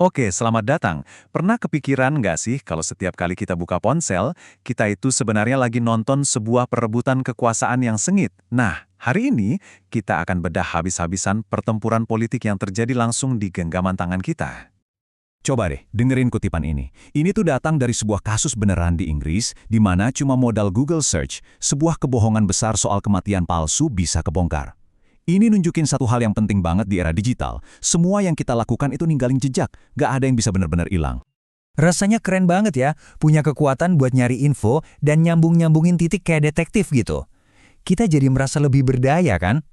Oke, selamat datang. Pernah kepikiran nggak sih kalau setiap kali kita buka ponsel, kita itu sebenarnya lagi nonton sebuah perebutan kekuasaan yang sengit? Nah, hari ini kita akan bedah habis-habisan pertempuran politik yang terjadi langsung di genggaman tangan kita. Coba deh, dengerin kutipan ini. Ini tuh datang dari sebuah kasus beneran di Inggris, di mana cuma modal Google Search, sebuah kebohongan besar soal kematian palsu bisa kebongkar. Ini nunjukin satu hal yang penting banget di era digital. Semua yang kita lakukan itu ninggalin jejak, gak ada yang bisa benar-benar hilang. Rasanya keren banget ya, punya kekuatan buat nyari info dan nyambung-nyambungin titik kayak detektif gitu. Kita jadi merasa lebih berdaya kan?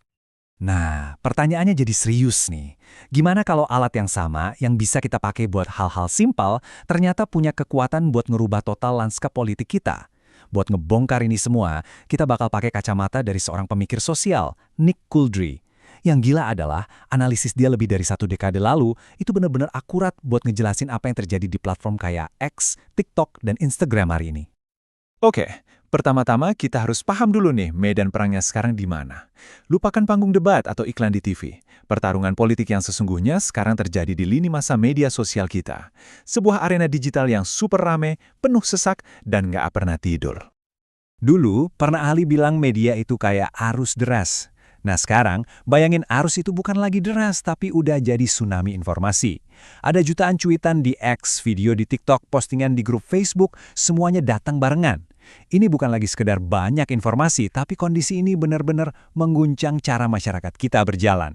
Nah, pertanyaannya jadi serius nih. Gimana kalau alat yang sama, yang bisa kita pakai buat hal-hal simpel, ternyata punya kekuatan buat ngerubah total lanskap politik kita? Buat ngebongkar ini semua, kita bakal pakai kacamata dari seorang pemikir sosial, Nick Couldry. Yang gila adalah, analisis dia lebih dari 1 dekade lalu, itu benar-benar akurat buat ngejelasin apa yang terjadi di platform kayak X, TikTok, dan Instagram hari ini. Oke, pertama-tama kita harus paham dulu nih medan perangnya sekarang di mana. Lupakan panggung debat atau iklan di TV. Pertarungan politik yang sesungguhnya sekarang terjadi di lini masa media sosial kita. Sebuah arena digital yang super rame, penuh sesak, dan nggak pernah tidur. Dulu, pernah ahli bilang media itu kayak arus deras. Nah sekarang, bayangin arus itu bukan lagi deras, tapi udah jadi tsunami informasi. Ada jutaan cuitan di X, video di TikTok, postingan di grup Facebook, semuanya datang barengan. Ini bukan lagi sekedar banyak informasi, tapi kondisi ini benar-benar mengguncang cara masyarakat kita berjalan.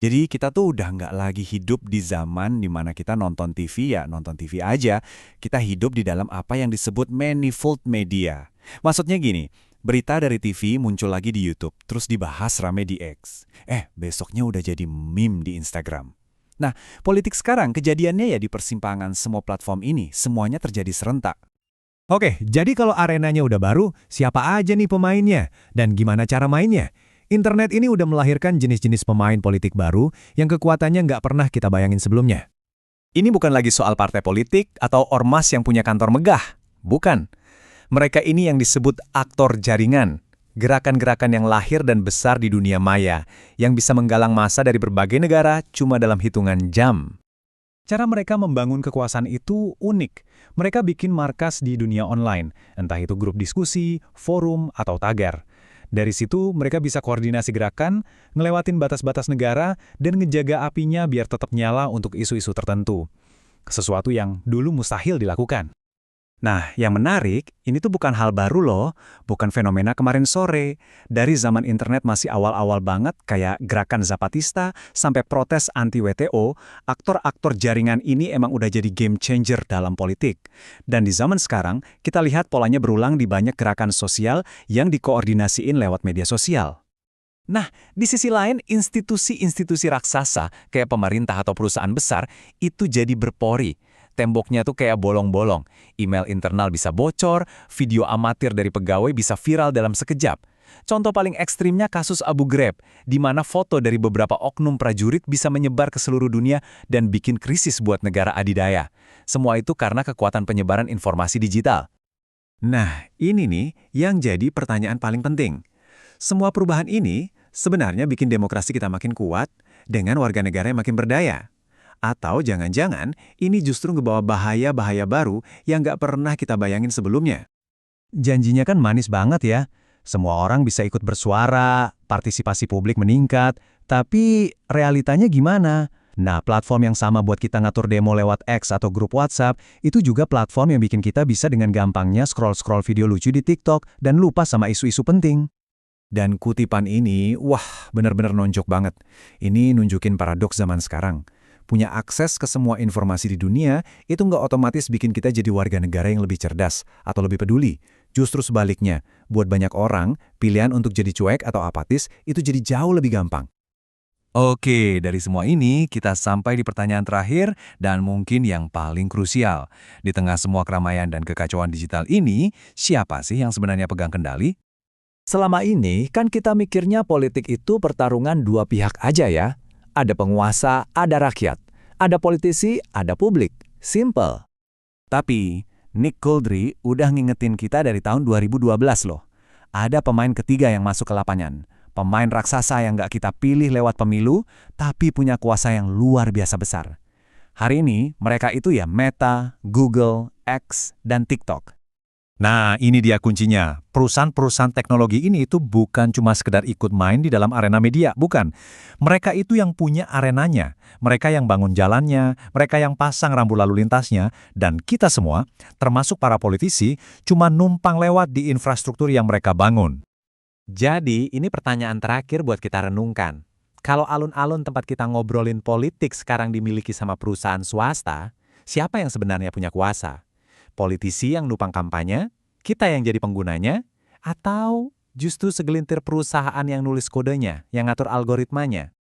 Jadi kita tuh udah nggak lagi hidup di zaman di mana kita nonton TV ya nonton TV aja. Kita hidup di dalam apa yang disebut manifold media. Maksudnya gini, berita dari TV muncul lagi di YouTube, terus dibahas rame di X. Besoknya udah jadi meme di Instagram. Nah, politik sekarang kejadiannya ya di persimpangan semua platform ini, semuanya terjadi serentak. Oke, jadi kalau arenanya udah baru, siapa aja nih pemainnya? Dan gimana cara mainnya? Internet ini udah melahirkan jenis-jenis pemain politik baru yang kekuatannya nggak pernah kita bayangin sebelumnya. Ini bukan lagi soal partai politik atau ormas yang punya kantor megah. Bukan. Mereka ini yang disebut aktor jaringan. Gerakan-gerakan yang lahir dan besar di dunia maya, yang bisa menggalang massa dari berbagai negara cuma dalam hitungan jam. Cara mereka membangun kekuasaan itu unik. Mereka bikin markas di dunia online, entah itu grup diskusi, forum, atau tagar. Dari situ, mereka bisa koordinasi gerakan, ngelewatin batas-batas negara, dan ngejaga apinya biar tetap nyala untuk isu-isu tertentu. Sesuatu yang dulu mustahil dilakukan. Nah, yang menarik, ini tuh bukan hal baru loh, bukan fenomena kemarin sore. Dari zaman internet masih awal-awal banget, kayak gerakan Zapatista, sampai protes anti-WTO, aktor-aktor jaringan ini emang udah jadi game changer dalam politik. Dan di zaman sekarang, kita lihat polanya berulang di banyak gerakan sosial yang dikoordinasiin lewat media sosial. Nah, di sisi lain, institusi-institusi raksasa, kayak pemerintah atau perusahaan besar, itu jadi berpori. Temboknya tuh kayak bolong-bolong. Email internal bisa bocor, video amatir dari pegawai bisa viral dalam sekejap. Contoh paling ekstrimnya kasus Abu Ghraib, di mana foto dari beberapa oknum prajurit bisa menyebar ke seluruh dunia dan bikin krisis buat negara adidaya. Semua itu karena kekuatan penyebaran informasi digital. Nah, ini nih yang jadi pertanyaan paling penting. Semua perubahan ini sebenarnya bikin demokrasi kita makin kuat dengan warga negara yang makin berdaya. Atau jangan-jangan ini justru ngebawa bahaya-bahaya baru yang nggak pernah kita bayangin sebelumnya. Janjinya kan manis banget ya. Semua orang bisa ikut bersuara, partisipasi publik meningkat, tapi realitanya gimana? Nah, platform yang sama buat kita ngatur demo lewat X atau grup WhatsApp, itu juga platform yang bikin kita bisa dengan gampangnya scroll-scroll video lucu di TikTok dan lupa sama isu-isu penting. Dan kutipan ini, wah benar-benar nonjok banget. Ini nunjukin paradoks zaman sekarang. Punya akses ke semua informasi di dunia, itu nggak otomatis bikin kita jadi warga negara yang lebih cerdas atau lebih peduli. Justru sebaliknya, buat banyak orang, pilihan untuk jadi cuek atau apatis itu jadi jauh lebih gampang. Oke, dari semua ini kita sampai di pertanyaan terakhir dan mungkin yang paling krusial. Di tengah semua keramaian dan kekacauan digital ini, siapa sih yang sebenarnya pegang kendali? Selama ini kan kita mikirnya politik itu pertarungan dua pihak aja ya. Ada penguasa, ada rakyat. Ada politisi, ada publik. Simple. Tapi, Nick Couldry udah ngingetin kita dari tahun 2012 loh. Ada pemain ketiga yang masuk ke lapangan. Pemain raksasa yang nggak kita pilih lewat pemilu, tapi punya kuasa yang luar biasa besar. Hari ini, mereka itu ya Meta, Google, X, dan TikTok. Nah, ini dia kuncinya. Perusahaan-perusahaan teknologi ini itu bukan cuma sekedar ikut main di dalam arena media, bukan. Mereka itu yang punya arenanya. Mereka yang bangun jalannya, mereka yang pasang rambu lalu lintasnya, dan kita semua, termasuk para politisi, cuma numpang lewat di infrastruktur yang mereka bangun. Jadi, ini pertanyaan terakhir buat kita renungkan. Kalau alun-alun tempat kita ngobrolin politik sekarang dimiliki sama perusahaan swasta, siapa yang sebenarnya punya kuasa? Politisi yang numpang kampanye, kita yang jadi penggunanya, atau justru segelintir perusahaan yang nulis kodenya, yang ngatur algoritmanya?